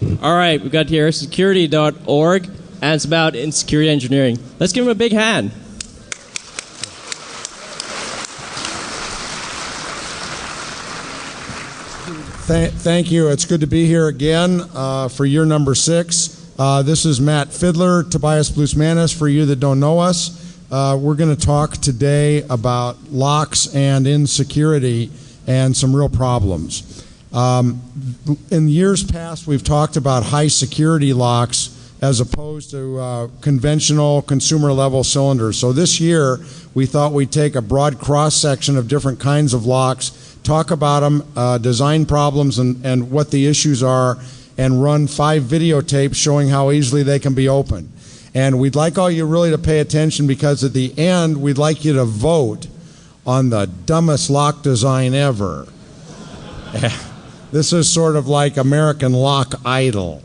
All right, we've got here security.org, and it's about insecurity engineering. Let's give him a big hand. Thank you. It's good to be here again for year number 6. This is Matt Fiddler, Tobias Blusmanis, for you that don't know us. We're going to talk today about locks and insecurity and some real problems. In years past, we've talked about high security locks as opposed to conventional consumer level cylinders. So this year, we thought we'd take a broad cross-section of different kinds of locks, talk about them, design problems and what the issues are, and run 5 videotapes showing how easily they can be opened. And we'd like all you really to pay attention, because at the end, we'd like you to vote on the dumbest lock design ever. This is sort of like American Lock Idol.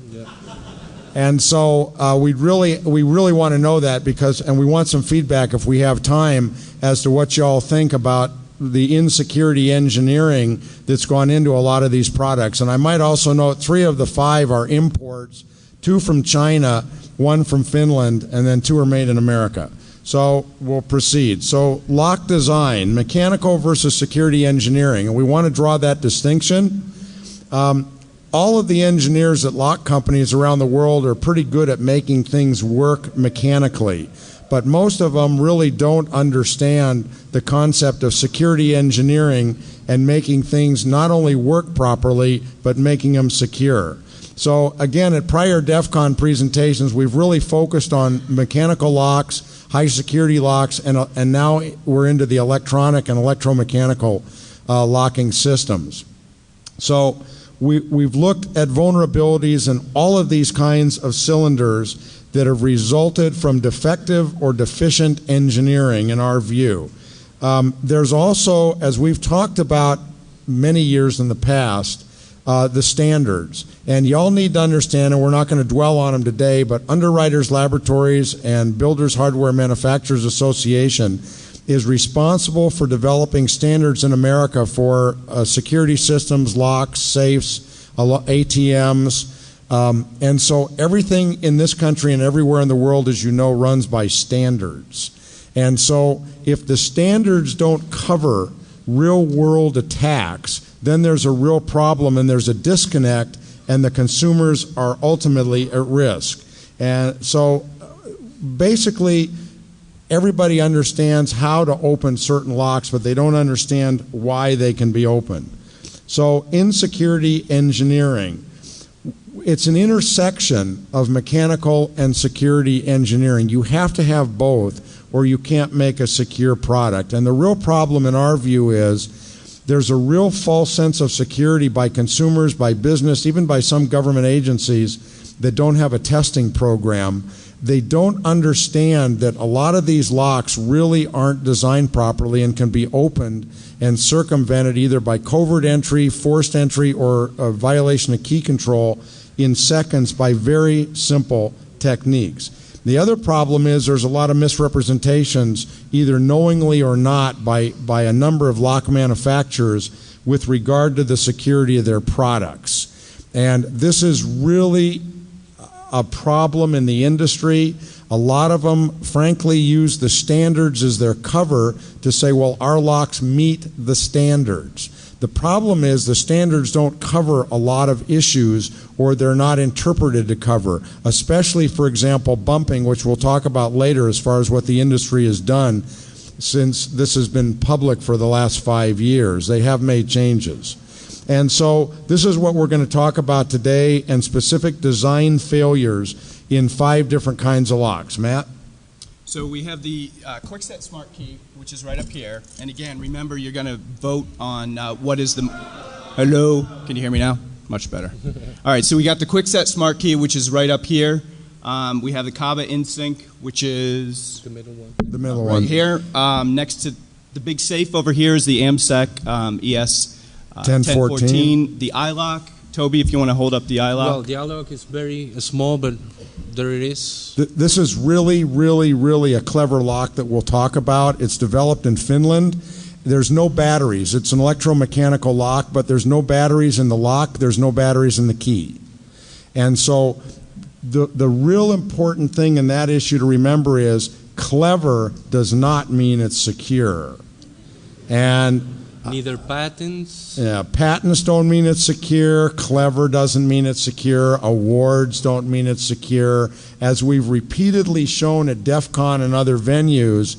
And so we really want to know that, and we want some feedback if we have time as to what y'all think about the insecurity engineering that's gone into a lot of these products. And I might also note 3 of the 5 are imports, 2 from China, 1 from Finland, and then 2 are made in America. So we'll proceed. So lock design, mechanical versus security engineering, and we want to draw that distinction. All of the engineers at lock companies around the world are pretty good at making things work mechanically, but most of them really don't understand the concept of security engineering and making things not only work properly, but making them secure. So again, at prior DEF CON presentations, we've really focused on mechanical locks, high security locks, and now we're into the electronic and electromechanical locking systems. So we've looked at vulnerabilities in all of these kinds of cylinders that have resulted from defective or deficient engineering, in our view. There's also, as we've talked about many years in the past, the standards. And y'all need to understand, and we're not going to dwell on them today, but Underwriters Laboratories and Builders Hardware Manufacturers Association is responsible for developing standards in America for security systems, locks, safes, ATMs. And so everything in this country and everywhere in the world, as you know, runs by standards. And so if the standards don't cover real-world attacks, then there's a real problem and there's a disconnect, and the consumers are ultimately at risk. And so basically, everybody understands how to open certain locks, but they don't understand why they can be opened. So insecurity engineering, it's an intersection of mechanical and security engineering. You have to have both, or you can't make a secure product. And the real problem in our view is there's a real false sense of security by consumers, by business, even by some government agencies that don't have a testing program. They don't understand that a lot of these locks really aren't designed properly and can be opened and circumvented either by covert entry, forced entry, or a violation of key control in seconds by very simple techniques. The other problem is there's a lot of misrepresentations, either knowingly or not, by a number of lock manufacturers with regard to the security of their products. And this is really a problem in the industry. A lot of them, frankly, use the standards as their cover to say, well, our locks meet the standards. The problem is the standards don't cover a lot of issues, or they're not interpreted to cover, especially, for example, bumping, which we'll talk about later as far as what the industry has done since this has been public for the last 5 years. They have made changes. And so this is what we're going to talk about today, and specific design failures in 5 different kinds of locks. Matt? So we have the QuickSet Smart Key, which is right up here. And again, remember, you're going to vote on what is the... Hello? Can you hear me now? Much better. All right, so we got the QuickSet Smart Key, which is right up here. We have the Kaba InSync, which is... The middle one. Right here. Next to the big safe over here is the AMSEC ES 1014. The iLock. Toby, if you want to hold up the iLock. Well, the iLock is very small, but there it is. This is really, really, really a clever lock that we'll talk about. It's developed in Finland. There's no batteries. It's an electromechanical lock, but there's no batteries in the lock. There's no batteries in the key. And so the real important thing in that issue to remember is clever does not mean it's secure. And Neither patents. yeah, patents don't mean it's secure. Clever doesn't mean it's secure. Awards don't mean it's secure. As we've repeatedly shown at DEF CON and other venues,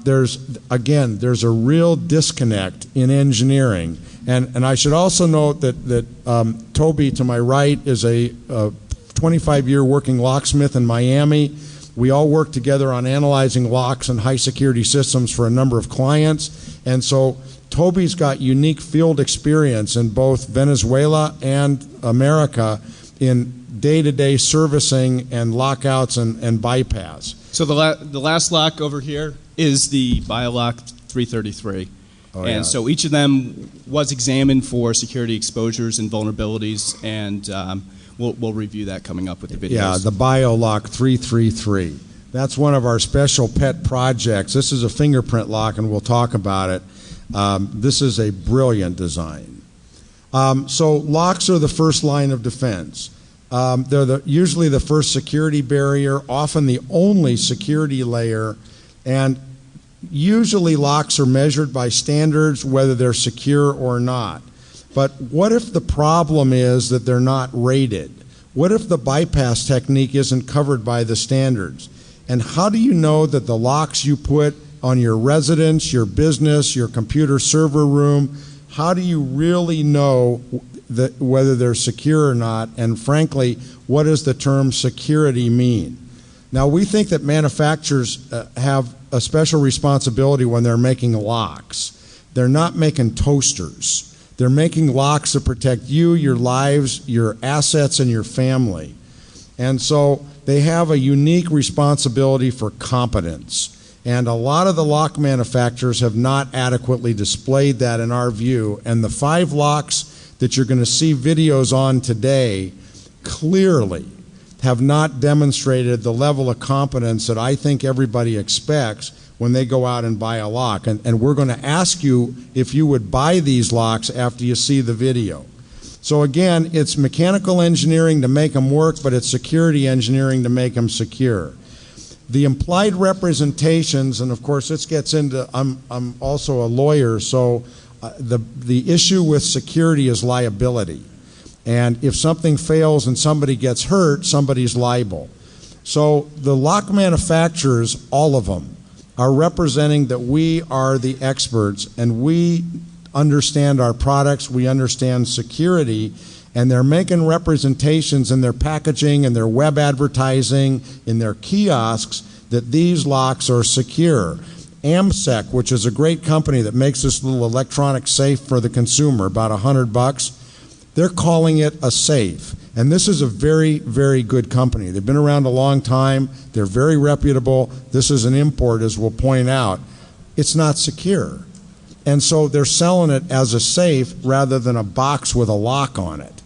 there's a real disconnect in engineering. And I should also note that Toby, to my right, is a 25-year working locksmith in Miami. We all work together on analyzing locks and high security systems for a number of clients. And so Toby's got unique field experience in both Venezuela and America in day-to-day servicing and lockouts and bypass. So the last lock over here is the BioLock 333. Oh, and yeah. so each of them was examined for security exposures and vulnerabilities, and we'll review that coming up with the videos. Yeah, the BioLock 333. That's one of our special pet projects. This is a fingerprint lock, and we'll talk about it. This is a brilliant design. So locks are the first line of defense. They're usually the first security barrier, often the only security layer, and usually locks are measured by standards whether they're secure or not. But what if the problem is that they're not rated? What if the bypass technique isn't covered by the standards? And how do you know that the locks you put on your residence, your business, your computer server room, how do you really know whether they're secure or not? And frankly, what does the term security mean? Now, we think that manufacturers have a special responsibility when they're making locks. They're not making toasters. They're making locks to protect you, your lives, your assets, and your family. And so they have a unique responsibility for competence. And a lot of the lock manufacturers have not adequately displayed that in our view. And the 5 locks that you're going to see videos on today clearly have not demonstrated the level of competence that I think everybody expects when they go out and buy a lock. And we're going to ask you if you would buy these locks after you see the video. So again, it's mechanical engineering to make them work, but it's security engineering to make them secure. The implied representations, and of course this gets into, I'm also a lawyer, so the issue with security is liability. And if something fails and somebody gets hurt, somebody's liable. So the lock manufacturers, all of them, are representing that we are the experts and we understand our products, we understand security, and they're making representations in their packaging and their web advertising, in their kiosks, that these locks are secure. AMSEC, which is a great company that makes this little electronic safe for the consumer, about $100, they're calling it a safe. And this is a very, very good company. They've been around a long time. They're very reputable. This is an import, as we'll point out. It's not secure. And so they're selling it as a safe rather than a box with a lock on it.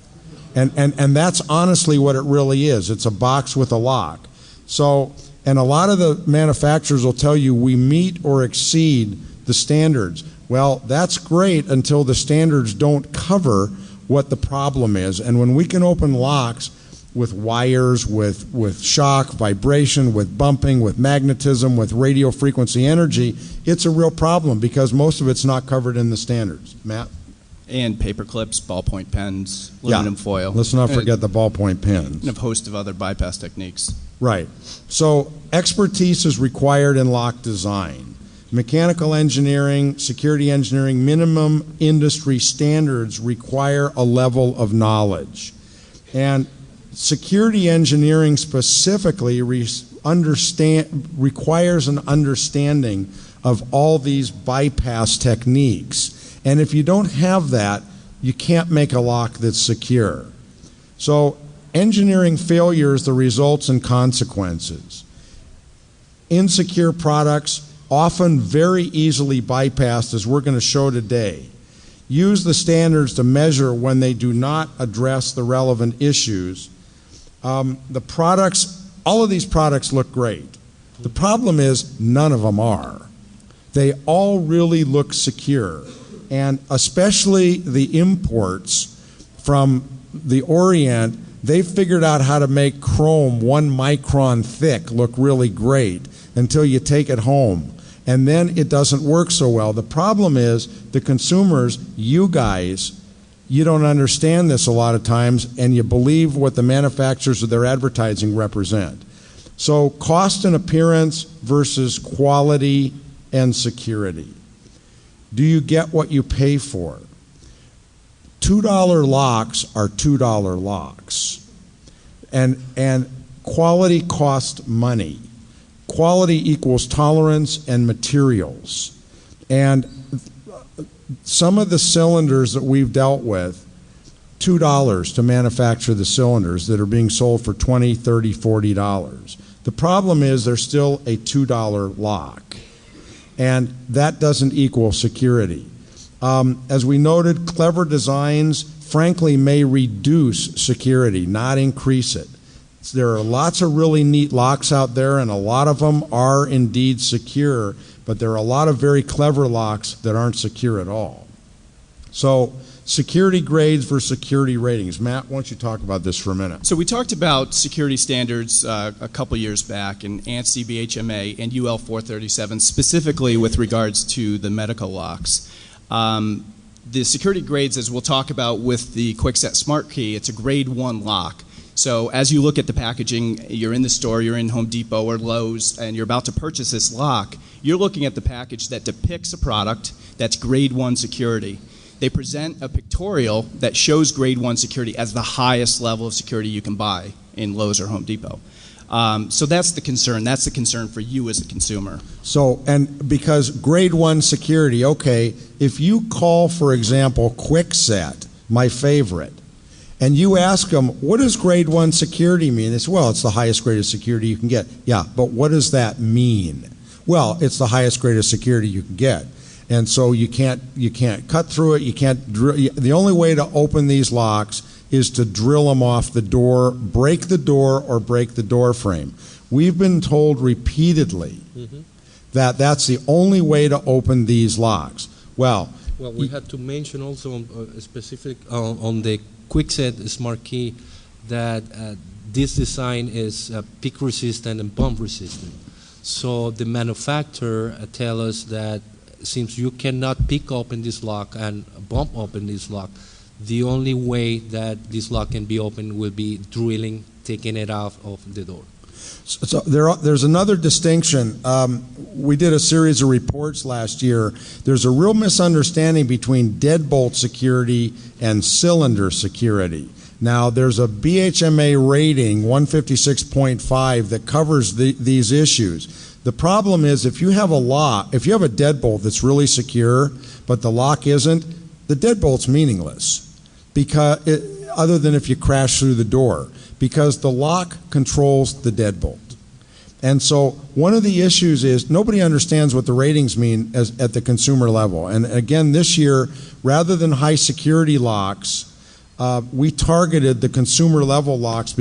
And that's honestly what it really is. It's a box with a lock. So, and a lot of the manufacturers will tell you we meet or exceed the standards. Well, that's great until the standards don't cover what the problem is. And when we can open locks with wires, with shock, vibration, with bumping, with magnetism, with radio frequency energy, it's a real problem because most of it's not covered in the standards. Matt? And paper clips, ballpoint pens, aluminum foil. Let's not forget the ballpoint pens. And a host of other bypass techniques. Right. So expertise is required in lock design. Mechanical engineering, security engineering, minimum industry standards require a level of knowledge. And security engineering specifically requires an understanding of all these bypass techniques. And if you don't have that, you can't make a lock that's secure. So engineering failure is the results and consequences. Insecure products, often very easily bypassed, as we're going to show today. Use the standards to measure when they do not address the relevant issues. The products, all of these products look great. The problem is none of them are. They all really look secure, and especially the imports from the Orient They figured out how to make chrome 1 micron thick look really great until you take it home. And then it doesn't work so well. The problem is the consumers, you guys, you don't understand this a lot of times, and you believe what the manufacturers of their advertising represent. So cost and appearance versus quality and security. Do you get what you pay for? $2 locks are $2 locks. And quality costs money. Quality equals tolerance and materials. And some of the cylinders that we've dealt with, $2 to manufacture the cylinders that are being sold for $20, $30, $40. The problem is they're still a $2 lock. And that doesn't equal security. As we noted, clever designs, frankly, may reduce security, not increase it. There are lots of really neat locks out there, and a lot of them are indeed secure, but there are a lot of very clever locks that aren't secure at all. So, security grades versus security ratings. Matt, why don't you talk about this for a minute? So we talked about security standards a couple years back in ANSI, BHMA, and UL 437, specifically with regards to the medical locks. The security grades, as we'll talk about with the QuickSet Smart Key, it's a grade 1 lock. So as you look at the packaging, you're in the store, you're in Home Depot or Lowe's, and you're about to purchase this lock, you're looking at the package that depicts a product that's grade 1 security. They present a pictorial that shows grade 1 security as the highest level of security you can buy in Lowe's or Home Depot. So that's the concern. That's the concern for you as a consumer. So, and because grade 1 security, okay, if you call, for example, QuickSet, my favorite, and you ask them, what does grade 1 security mean? They say, well, it's the highest grade of security you can get. Yeah, but what does that mean? Well, it's the highest grade of security you can get. And so you can't cut through it, you can't drill. The only way to open these locks is to drill them off the door, break the door, or break the door frame. We've been told repeatedly that that's the only way to open these locks. Well, we had to mention also specific on the QuickSet Smart Key that this design is peak resistant and bump resistant. So the manufacturer tell us that since you cannot pick open this lock and bump open this lock, the only way that this lock can be opened will be drilling, taking it out of the door. So there's another distinction. We did a series of reports last year. There's a real misunderstanding between deadbolt security and cylinder security. Now, there's a BHMA rating, 156.5, that covers these issues. The problem is if you have a lock, if you have a deadbolt that's really secure, but the lock isn't, the deadbolt's meaningless, because other than if you crash through the door, because the lock controls the deadbolt. And so one of the issues is nobody understands what the ratings mean at the consumer level. And again, this year, rather than high security locks, we targeted the consumer level locks